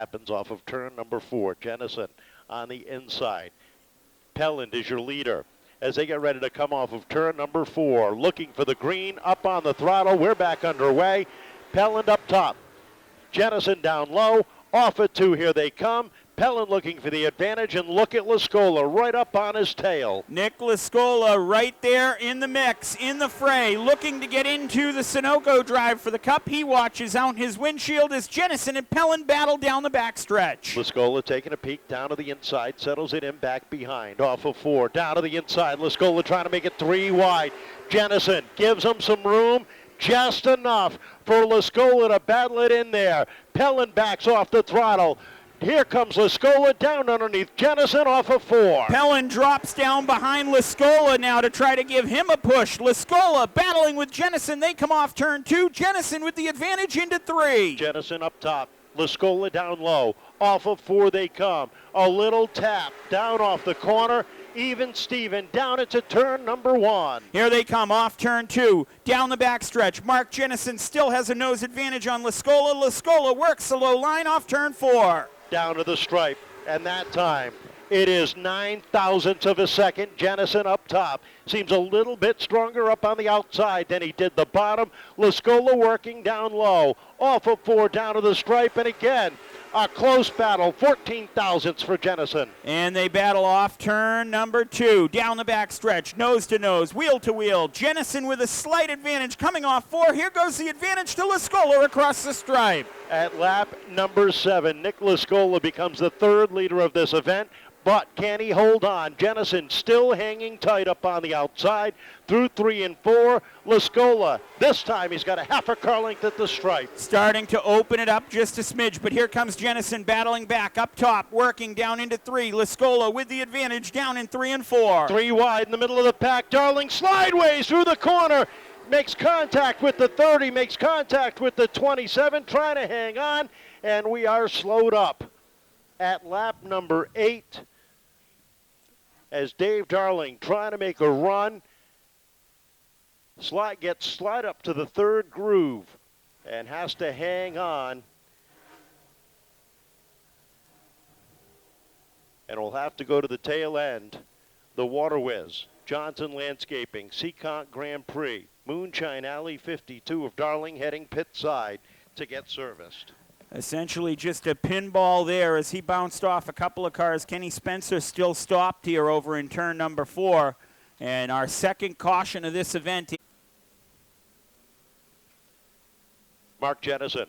Happens off of turn number 4. Jenison on the inside. Pelland is your leader as they get ready to come off of turn number 4. Looking for the green, up on the throttle. We're back underway. Pelland up top. Jenison down low. Off at 2, here they come. Pelland looking for the advantage, and look at Lascuola right up on his tail. Nick Lascuola right there in the mix, in the fray, looking to get into the Sunoco drive for the Cup. He watches out his windshield as Jenison and Pelland battle down the backstretch. Lascuola taking a peek down to the inside, settles it in back behind. Off of 4, down to the inside. Lascuola trying to make it 3 wide. Jenison gives him some room. Just enough for Lascuola to battle it in there. Pelland backs off the throttle. Here comes Lascuola down underneath Jenison off of 4. Pelland drops down behind Lascuola now to try to give him a push. Lascuola battling with Jenison. They come off turn 2. Jenison with the advantage into 3. Jenison up top. Lascuola down low. Off of 4 they come. A little tap down off the corner. Even Steven down into turn number 1. Here they come off turn 2. Down the backstretch. Mark Jenison still has a nose advantage on Lascuola. Lascuola works the low line off turn 4. Down to the stripe, and that time it is 9,000ths of a second. Jenison up top seems a little bit stronger up on the outside than he did the bottom. Lascuola working down low, off of 4 down to the stripe, and again a close battle. 14,000ths for Jenison. And they battle off turn number 2. Down the backstretch, nose to nose, wheel to wheel. Jenison with a slight advantage coming off 4. Here goes the advantage to Lascuola across the stripe. At lap number 7, Nick Lascuola becomes the 3rd leader of this event. But can he hold on? Jenison still hanging tight up on the outside through 3 and 4. Lascuola, this time he's got a half a car length at the stripe. Starting to open it up just a smidge, but here comes Jenison battling back up top, working down into 3. Lascuola with the advantage down in 3 and 4. 3 wide in the middle of the pack. Darling slideways through the corner. Makes contact with the 30, makes contact with the 27, trying to hang on, and we are slowed up at lap number 8. As Dave Darling trying to make a run. Gets slide up to the 3rd groove and has to hang on. And will have to go to the tail end. The Water Whiz, Johnson Landscaping, Seekonk Grand Prix, Moonshine Alley 52 of Darling heading pit side to get serviced. Essentially just a pinball there as he bounced off a couple of cars. Kenny Spencer still stopped here over in turn number 4. And our second caution of this event. Mark Jenison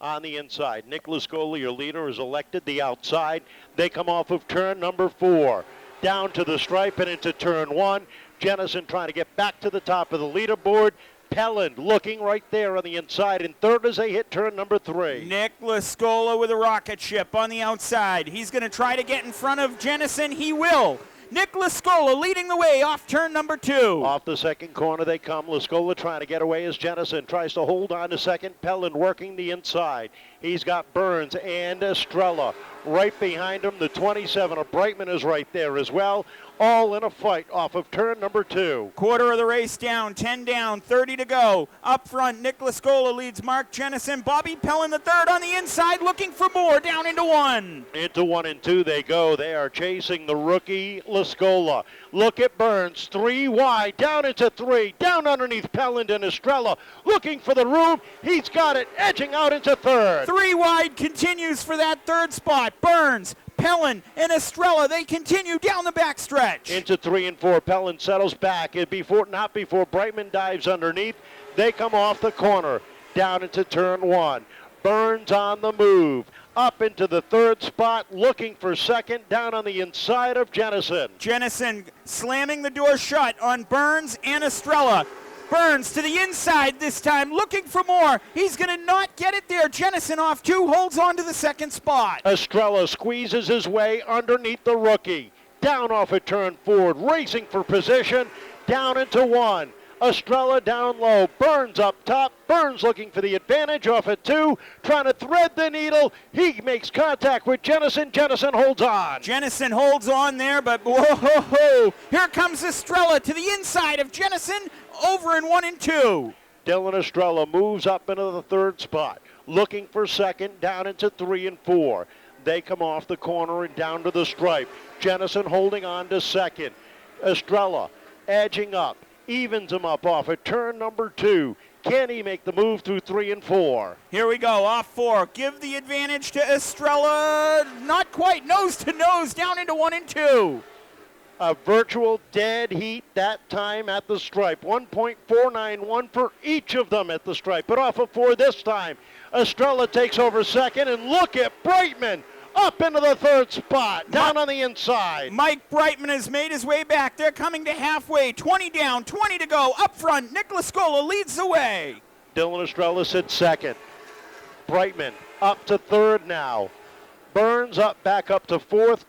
on the inside. Nick Lascuola, your leader, is elected the outside. They come off of turn number 4. Down to the stripe and into turn 1. Jenison trying to get back to the top of the leaderboard. Pelland looking right there on the inside in 3rd as they hit turn number 3. Nick Lascuola with a rocket ship on the outside. He's going to try to get in front of Jenison. He will. Nick Lascuola leading the way off turn number 2. Off the second corner they come. Lascuola trying to get away as Jenison tries to hold on to second. Pelland working the inside. He's got Burns and Estrella right behind him. The 27 of Brightman is right there as well. All in a fight off of turn number 2. Quarter of the race down, 10 down, 30 to go. Up front, Nick Lascuola leads Mark Jenison. Bobby Pelland the 3rd on the inside, looking for more, down into 1. Into 1 and 2 they go. They are chasing the rookie Lascuola. Look at Burns, 3 wide, down into 3, down underneath Pelland and Estrella. Looking for the room. He's got it, edging out into 3rd. 3 wide continues for that 3rd spot. Burns, Pelland, and Estrella, they continue down the backstretch. Into 3 and 4, Pelland settles back. Not before Brightman dives underneath. They come off the corner, down into turn 1. Burns on the move, up into the 3rd spot, looking for 2nd, down on the inside of Jenison. Jenison slamming the door shut on Burns and Estrella. Burns to the inside this time, looking for more. He's going to not get it there. Jenison off 2, holds on to the 2nd spot. Estrella squeezes his way underneath the rookie. Down off a turn forward, racing for position. Down into 1. Estrella down low. Burns up top. Burns looking for the advantage off at 2. Trying to thread the needle. He makes contact with Jenison. Jenison holds on. Jenison holds on there, but whoa. Here comes Estrella to the inside of Jenison. Over in 1 and 2. Dylan Estrella moves up into the 3rd spot. looking for second, down into 3 and 4. They come off the corner and down to the stripe. Jenison holding on to second. Estrella edging up, evens him up off at turn number 2. Can he make the move through 3 and 4? Here we go, off 4. Give the advantage to Estrella. Not quite, nose to nose, down into 1 and 2. A virtual dead heat that time at the stripe. 1.491 for each of them at the stripe. But off of 4 this time. Estrella takes over second, and look at Brightman up into the 3rd spot, down on the inside. Mike Brightman has made his way back. They're coming to halfway. 20 down, 20 to go. Up front, Nick Lascuola leads the way. Dylan Estrella sits second. Brightman up to 3rd now. Burns back up to 4th.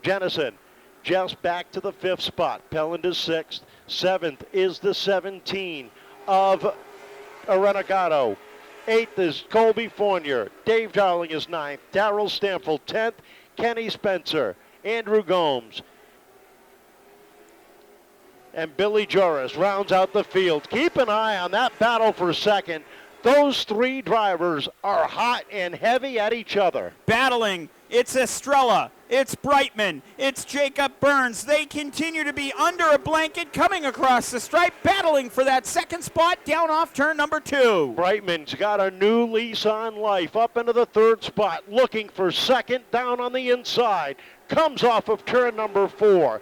Jenison just back to the 5th spot. Pelland is 6th. 7th is the 17 of Arrenegado. 8th is Colbey Fournier. Dave Darling is 9th. Darrell Stanfield 10th. Kenny Spencer. Andrew Gomes. And Billy Joris rounds out the field. Keep an eye on that battle for second. Those 3 drivers are hot and heavy at each other. Battling. It's Estrella. It's Brightman. It's Jacob Burns. They continue to be under a blanket coming across the stripe, battling for that 2nd spot down off turn number 2. Brightman's got a new lease on life up into the 3rd spot, looking for second down on the inside. Comes off of turn number 4.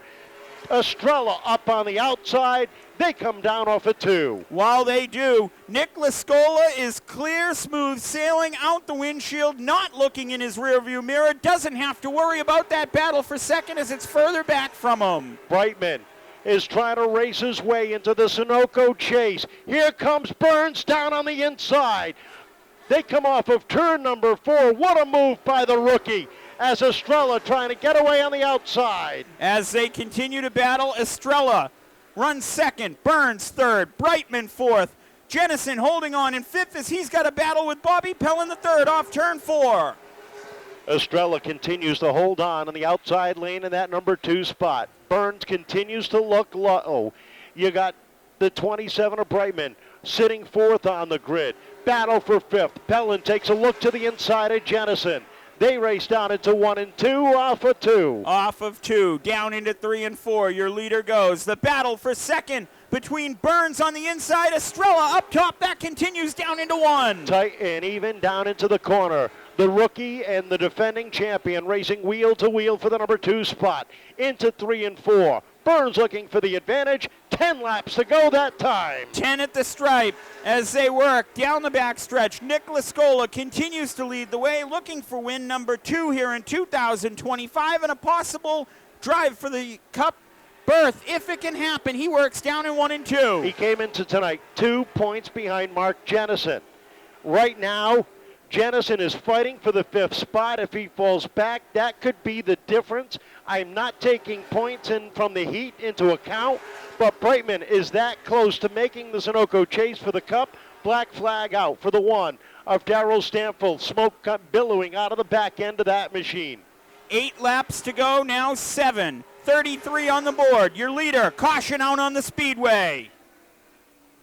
Estrella up on the outside. They come down off of 2. While they do, Nick Lascuola is clear, smooth sailing out the windshield, not looking in his rearview mirror. Doesn't have to worry about that battle for second as it's further back from him. Brightman is trying to race his way into the Sunoco chase. Here comes Burns down on the inside. They come off of turn number 4. What a move by the rookie, as Estrella trying to get away on the outside. As they continue to battle, Estrella runs 2nd, Burns 3rd, Brightman 4th, Jenison holding on in 5th as he's got a battle with Bobby Pelland the 3rd off turn 4. Estrella continues to hold on in the outside lane in that number 2 spot. Burns continues to look low. You got the 27 of Brightman sitting 4th on the grid. Battle for 5th. Pelland takes a look to the inside of Jenison. They race down into 1 and 2 off of 2. Off of 2, down into 3 and 4. Your leader goes. The battle for second between Burns on the inside, Estrella up top. That continues down into 1. Tight and even down into the corner. The rookie and the defending champion racing wheel to wheel for the number 2 spot. Into 3 and 4. Burns looking for the advantage. 10 laps to go that time. 10 at the stripe as they work down the backstretch. Nick Lascuola continues to lead the way, looking for win number 2 here in 2025 and a possible drive for the Cup berth if it can happen. He works down in 1 and 2. He came into tonight 2 points behind Mark Jenison. Right now, Jenison is fighting for the 5th spot. If he falls back, that could be the difference. I'm not taking points in from the heat into account, but Brightman is that close to making the Sunoco chase for the Cup. Black flag out for the 1 of Darrell Stanfield. Smoke billowing out of the back end of that machine. 8 laps to go, now 7. 33 on the board. Your leader, caution out on the speedway.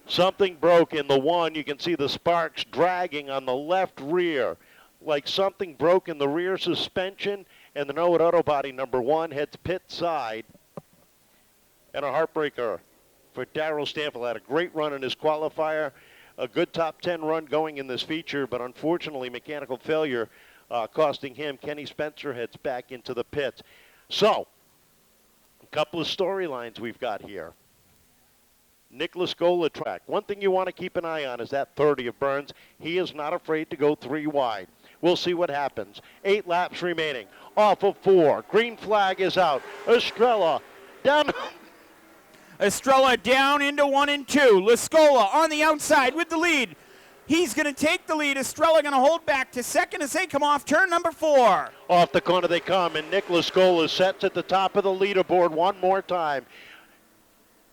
Something broke in the 1. You can see the sparks dragging on the left rear, like something broke in the rear suspension, and the Norwood Auto Body number 1 heads pit side. And a heartbreaker for Darrell Stanfield. Had a great run in his qualifier, a good top 10 run going in this feature, but unfortunately mechanical failure costing him. Kenny Spencer heads back into the pits. So, a couple of storylines we've got here. Nick Lascuola track. One thing you want to keep an eye on is that 30 of Burns. He is not afraid to go 3 wide. We'll see what happens. 8 laps remaining. Off of 4. Green flag is out. Estrella down. Estrella down into 1 and 2. Lascuola on the outside with the lead. He's going to take the lead. Estrella going to hold back to second as they come off turn number 4. Off the corner they come, and Nick Lascuola sets at the top of the leaderboard one more time.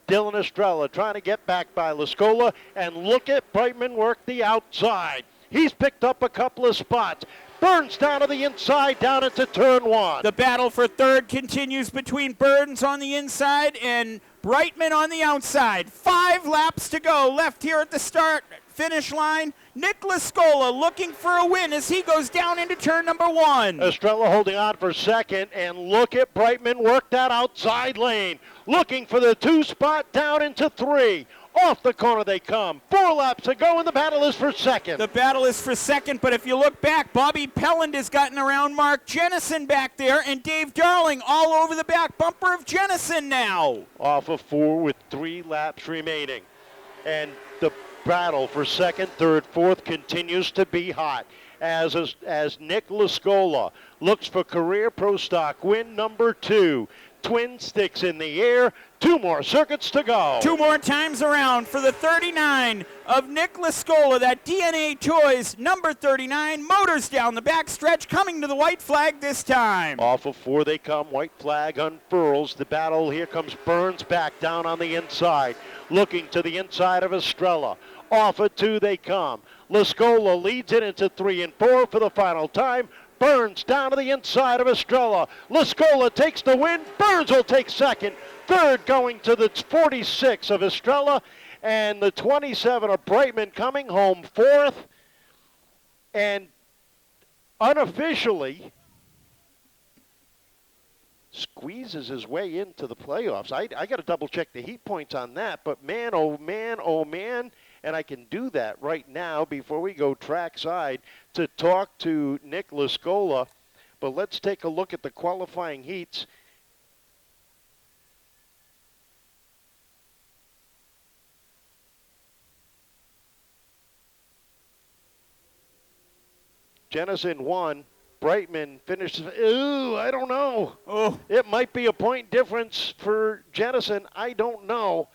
Dylan Estrella trying to get back by Lascuola, and look at Brightman work the outside. He's picked up a couple of spots. Burns down to the inside, down into turn 1. The battle for third continues between Burns on the inside and Brightman on the outside. 5 laps to go left here at the start-finish line. Nick Lascuola looking for a win as he goes down into turn number 1. Estrella holding on for second, and look at Brightman work that outside lane. Looking for the 2 spot down into 3. Off the corner they come. 4 laps to go, and the battle is for second. The battle is for second, but if you look back, Bobby Pelland has gotten around Mark Jenison back there, and Dave Darling all over the back bumper of Jenison now. Off of 4 with 3 laps remaining. And the battle for second, third, fourth continues to be hot as Nick Lascuola looks for career Pro Stock win number 2. Twin sticks in the air. 2 more circuits to go. 2 more times around for the 39 of Nick Lascuola. That DNA Toys number 39. Motors down the backstretch, coming to the white flag this time. Off of 4 they come. White flag unfurls. The battle. Here comes Burns back down on the inside. Looking to the inside of Estrella. Off of 2 they come. Lascuola leads it into 3 and 4 for the final time. Burns down to the inside of Estrella. Lascuola takes the win. Burns will take second. Third going to the 46 of Estrella. And the 27 of Brightman coming home fourth. And unofficially squeezes his way into the playoffs. I got to double check the heat points on that. But man, oh man, oh man. And I can do that right now before we go trackside to talk to Nick Lascuola. But let's take a look at the qualifying heats. Jenison won. Brightman finished. Ooh, I don't know. Oh, It might be a point difference for Jenison. I don't know.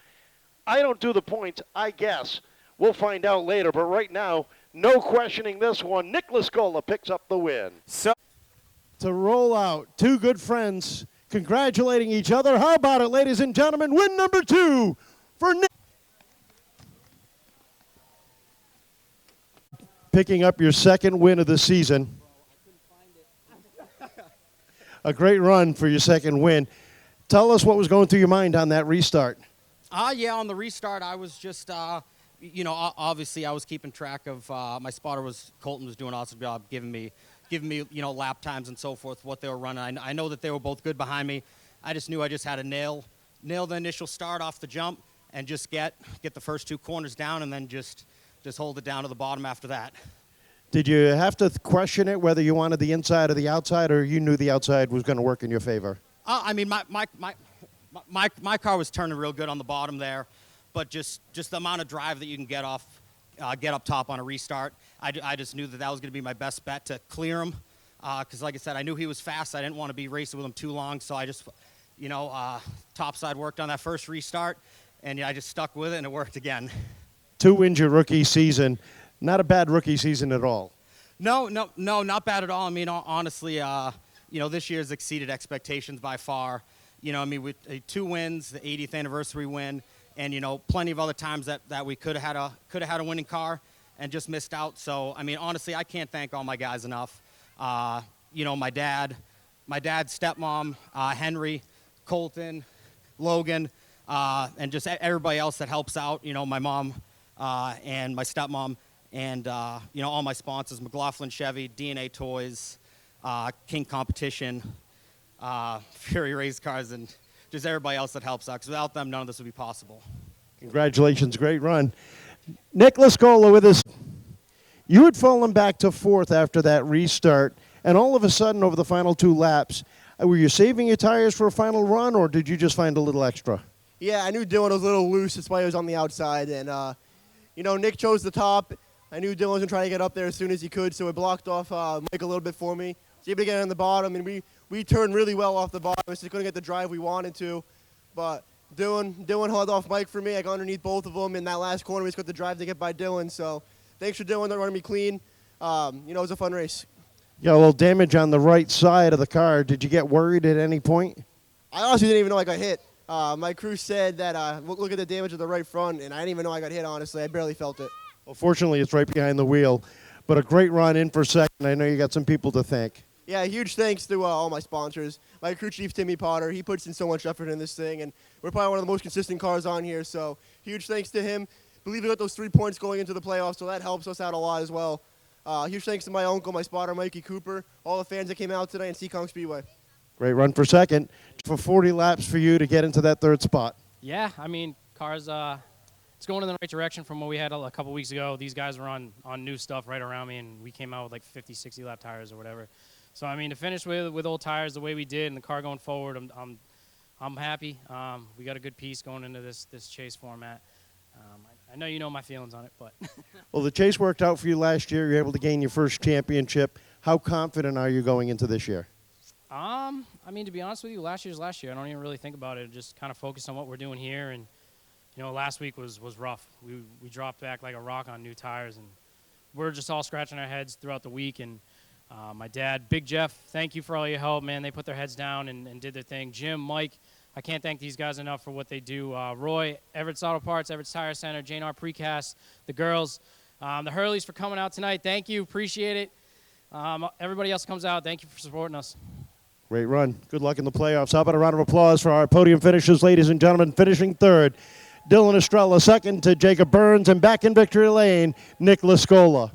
I don't do the points, I guess. We'll find out later, but right now, no questioning this one. Nick Lascuola picks up the win. so To roll out 2 good friends congratulating each other. How about it, ladies and gentlemen? Win number 2 for Nick. Picking up your second win of the season. A great run for your second win. Tell us what was going through your mind on that restart. Yeah, on the restart, I was just, obviously I was keeping track of my spotter Colton was doing an awesome job giving me, lap times and so forth, what they were running. I know that they were both good behind me. I just knew I just had to nail the initial start off the jump and just get the first 2 corners down and then just hold it down to the bottom after that. Did you have to question it whether you wanted the inside or the outside, or you knew the outside was going to work in your favor? I mean, my car was turning real good on the bottom there, but just the amount of drive that you can get up top on a restart, I just knew that was going to be my best bet to clear him, because like I said, I knew he was fast. I didn't want to be racing with him too long, so I just, topside worked on that first restart, and I just stuck with it, and it worked again. 2 wins your rookie season. Not a bad rookie season at all. No, not bad at all. I mean, honestly, this year's exceeded expectations by far. With 2 wins, the 80th anniversary win, and plenty of other times that we could have had a winning car and just missed out. So I mean, honestly, I can't thank all my guys enough. My dad's stepmom, Henry, Colton, Logan, and just everybody else that helps out. My mom and my stepmom, and all my sponsors: McLaughlin Chevy, DNA Toys, King Competition, Fury Race Cars, and just everybody else that helps out. Because without them, none of this would be possible. Congratulations, great run. Nick Lascuola with us. You had fallen back to 4th after that restart, and all of a sudden, over the final 2 laps, were you saving your tires for a final run, or did you just find a little extra? Yeah, I knew Dylan was a little loose. That's why he was on the outside. And, Nick chose the top. I knew Dylan was going to try to get up there as soon as he could, so it blocked off Mike a little bit for me. Was able to get on the bottom, and we turned really well off the bottom. We just couldn't get the drive we wanted to. But Dylan held off Mike for me. I got underneath both of them. In that last corner, we just got the drive to get by Dylan. So thanks for Dylan running me clean. It was a fun race. Yeah, a little damage on the right side of the car. Did you get worried at any point? I honestly didn't even know I got hit. My crew said that, look at the damage of the right front, and I didn't even know I got hit, honestly. I barely felt it. Well, fortunately, it's right behind the wheel. But a great run in for second. I know you got some people to thank. Yeah, huge thanks to all my sponsors. My crew chief, Timmy Potter, he puts in so much effort in this thing, and we're probably one of the most consistent cars on here, so huge thanks to him. I believe we got those 3 points going into the playoffs, so that helps us out a lot as well. Huge thanks to my uncle, my spotter, Mikey Cooper, all the fans that came out today in Seekonk Speedway. Great run for second. For 40 laps for you to get into that third spot. Yeah, I mean, cars, it's going in the right direction from what we had a couple weeks ago. These guys were on new stuff right around me, and we came out with like 50, 60 lap tires or whatever. So, I mean, to finish with old tires the way we did and the car going forward, I'm happy. We got a good piece going into this chase format. I know you know my feelings on it, but. Well, the chase worked out for you last year. You're able to gain your first championship. How confident are you going into this year? I mean, to be honest with you, last year's last year. I don't even really think about it. Just kind of focus on what we're doing here. And, you know, last week was rough. We dropped back like a rock on new tires, and we're just all scratching our heads throughout the week. And my dad, Big Jeff, thank you for all your help, man. They put their heads down and did their thing. Jim, Mike, I can't thank these guys enough for what they do. Roy, Everett's Auto Parts, Everett's Tire Center, Jane R. Precast, the girls, the Hurleys for coming out tonight. Thank you. Appreciate it. Everybody else comes out. Thank you for supporting us. Great run. Good luck in the playoffs. How about a round of applause for our podium finishers, ladies and gentlemen. Finishing third, Dylan Estrella. Second to Jacob Burns. And back in victory lane, Nick Lascuola.